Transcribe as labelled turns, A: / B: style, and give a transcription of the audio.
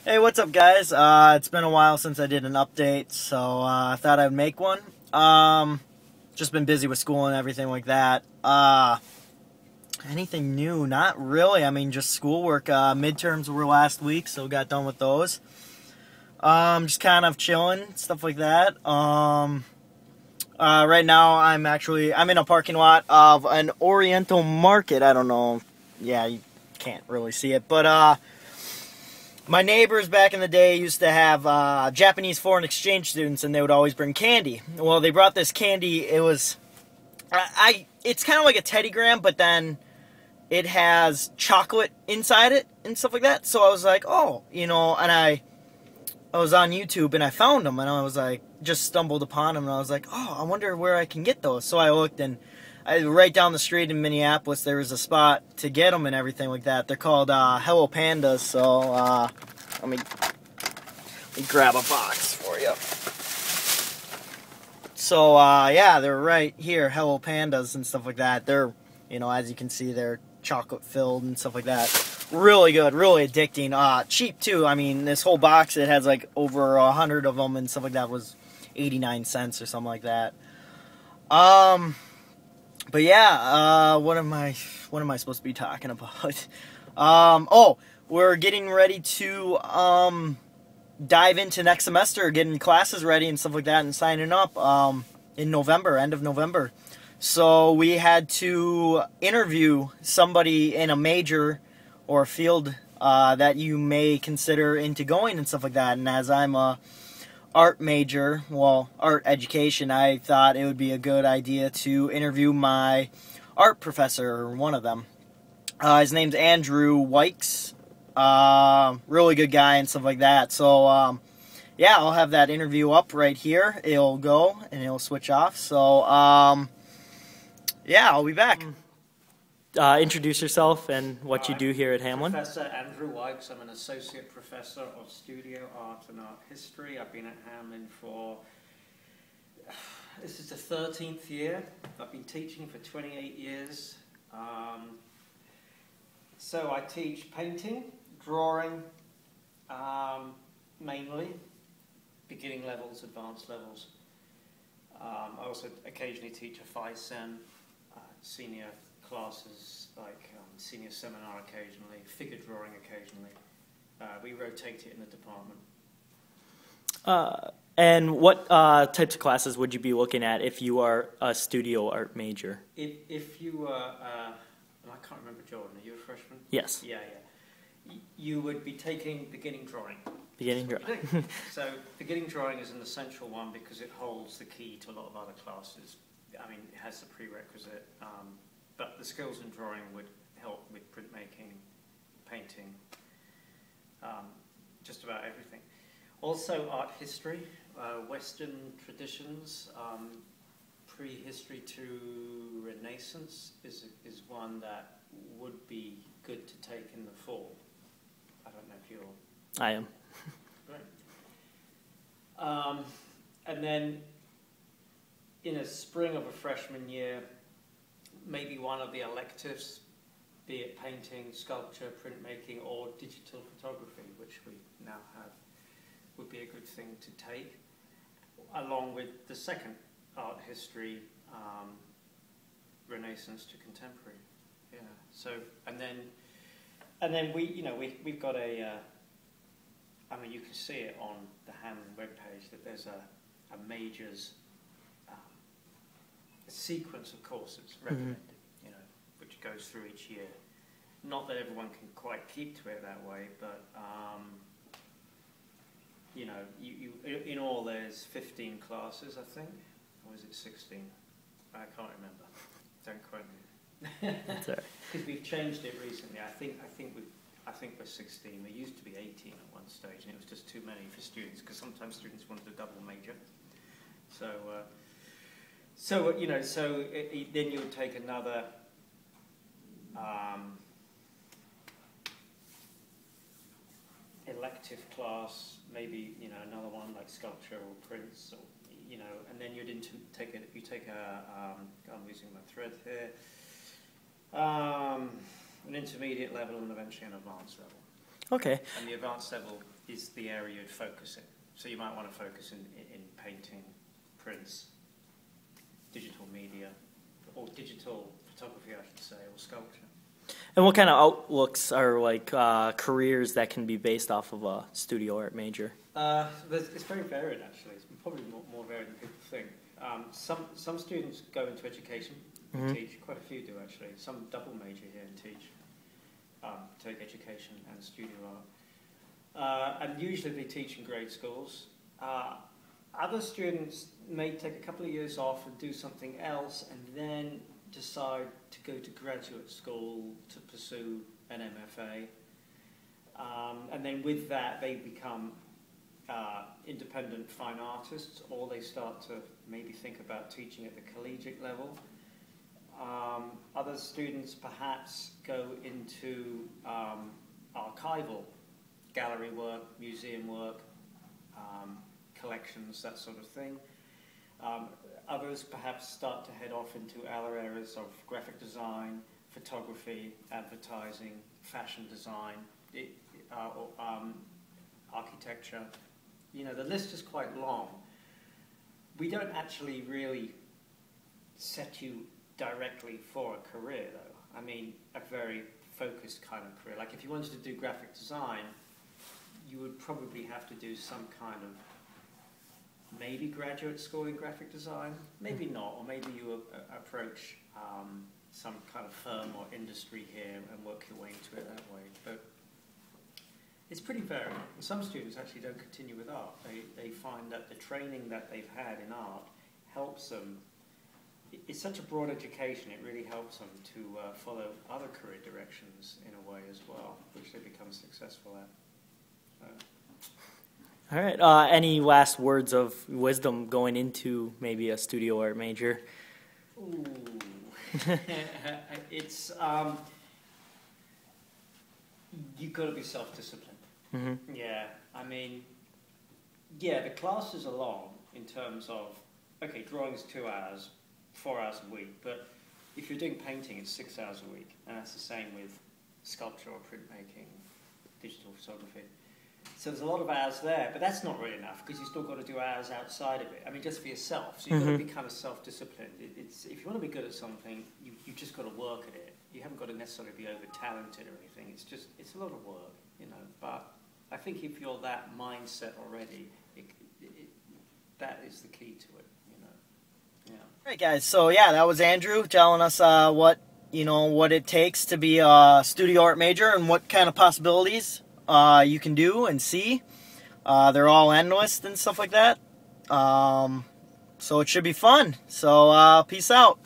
A: Hey, what's up, guys? It's been a while since I did an update, so I thought I'd make one. Just been busy with school and everything like that. Anything new? Not really. I mean, just schoolwork. Midterms were last week, so got done with those. Just kind of chilling, stuff like that. Right now, I'm in a parking lot of an Oriental market. I don't know. Yeah, you can't really see it, but my neighbors back in the day used to have Japanese foreign exchange students, and they would always bring candy. Well, they brought this candy. It was, it's kind of like a Teddy Graham, but then it has chocolate inside it and stuff like that. So I was like, oh, and I was on YouTube and I found them, and I was like, just stumbled upon them, and I was like, oh, I wonder where I can get those. So I looked, and right down the street in Minneapolis, there was a spot to get them and everything like that. They're called Hello Pandas, so let me grab a box for you. So, yeah, they're right here, Hello Pandas and stuff like that. They're, as you can see, they're chocolate-filled and stuff like that. Really good, really addicting. Cheap, too. I mean, this whole box, it has, like, over 100 of them and stuff like that, was 89 cents or something like that. But yeah, what am I supposed to be talking about? Oh, we're getting ready to dive into next semester, getting classes ready and stuff like that, and signing up in November, end of November. So we had to interview somebody in a major or a field that you may consider into going and stuff like that. And as I'm a art major, art education, I thought it would be a good idea to interview my art professor, or one of them. His name's Andrew Wykes. Really good guy and stuff like that. So, yeah, I'll have that interview up right here. It'll go and it'll switch off. So, yeah, I'll be back.
B: Introduce yourself and what you do here at Hamline.
C: Professor Andrew Wykes. I'm an associate professor of studio art and art history. I've been at Hamline for, this is the 13th year. I've been teaching for 28 years. So I teach painting, drawing, mainly, beginning levels, advanced levels. I also occasionally teach a Phi-Sen, senior classes, like senior seminar occasionally, figure drawing occasionally. We rotate it in the department.
B: And what types of classes would you be looking at if you are a studio art major?
C: If you were, and I can't remember, Jordan, are you a freshman?
B: Yes.
C: Yeah. You would be taking beginning drawing.
B: Beginning drawing.
C: So beginning drawing is an essential one because it holds the key to a lot of other classes. I mean, it has the prerequisite, but the skills in drawing would help with printmaking, painting, just about everything. Also art history, Western traditions, prehistory to Renaissance is one that would be good to take in the fall. I don't know if you're...
B: I am.
C: Right. And then in the spring of a freshman year, maybe one of the electives, be it painting, sculpture, printmaking, or digital photography, which we now have, would be a good thing to take, along with the second art history, Renaissance to contemporary. Yeah. So, and then we've got a. I mean, you can see it on the Hamline webpage that there's a majors a sequence of courses recommended, which goes through each year. Not that everyone can quite keep to it that way, but you in all there's 15 classes, I think, or is it 16? I can't remember. Don't quote me.
B: That's all right.
C: Because we've changed it recently. I think we're 16. We used to be 18 at one stage, and it was just too many for students because sometimes students wanted a double major. So, then you would take another elective class, maybe another one like sculpture or prints, or and then you'd take a I'm losing my thread here. An intermediate level and eventually an advanced level.
B: Okay.
C: And the advanced level is the area you'd focus in. So you might want to focus in painting, prints, digital media, or digital photography, I should say, or sculpture.
B: And what kind of outlooks are like careers that can be based off of a studio art major?
C: It's very varied, actually. It's probably more varied than people think. Some students go into education and teach. Quite a few do, actually. Some double major here and teach. Take education and studio art. And usually they teach in grade schools. Other students may take a couple of years off and do something else and then decide to go to graduate school to pursue an MFA. And then with that they become independent fine artists, or they start to maybe think about teaching at the collegiate level. Other students perhaps go into archival, gallery work, museum work, collections, that sort of thing. Others perhaps start to head off into other areas of graphic design, photography, advertising, fashion design, architecture. You know, the list is quite long. We don't actually really set you directly for a career, though. I mean, a very focused kind of career. Like if you wanted to do graphic design, you would probably have to do some kind of maybe graduate school in graphic design, maybe not, or maybe you approach some kind of firm or industry here and work your way into it that way. But it's pretty varied. And some students actually don't continue with art. They find that the training that they've had in art helps them. It's such a broad education, it really helps them to follow other career directions in a way as well, which they become successful at.
B: All right. Any last words of wisdom going into maybe a studio art major?
C: Ooh. It's you've got to be self-disciplined.
B: Mm-hmm.
C: Yeah, I mean, yeah, the classes are long in terms of, okay, drawing is 2 hours, 4 hours a week, but if you're doing painting, it's 6 hours a week, and that's the same with sculpture or printmaking, digital photography. So there's a lot of hours there, but that's not really enough because you've still got to do hours outside of it. I mean, just for yourself. So you've got to be kind of self-disciplined. It's if you want to be good at something, you've just got to work at it. You haven't got to necessarily be over-talented or anything. It's a lot of work, you know. But I think if you're that mindset already, that is the key to it, you know. Yeah.
A: All right, guys. So yeah, that was Andrew telling us what it takes to be a studio art major and what kind of possibilities you can do and see. They're all endless and stuff like that. So it should be fun. So peace out.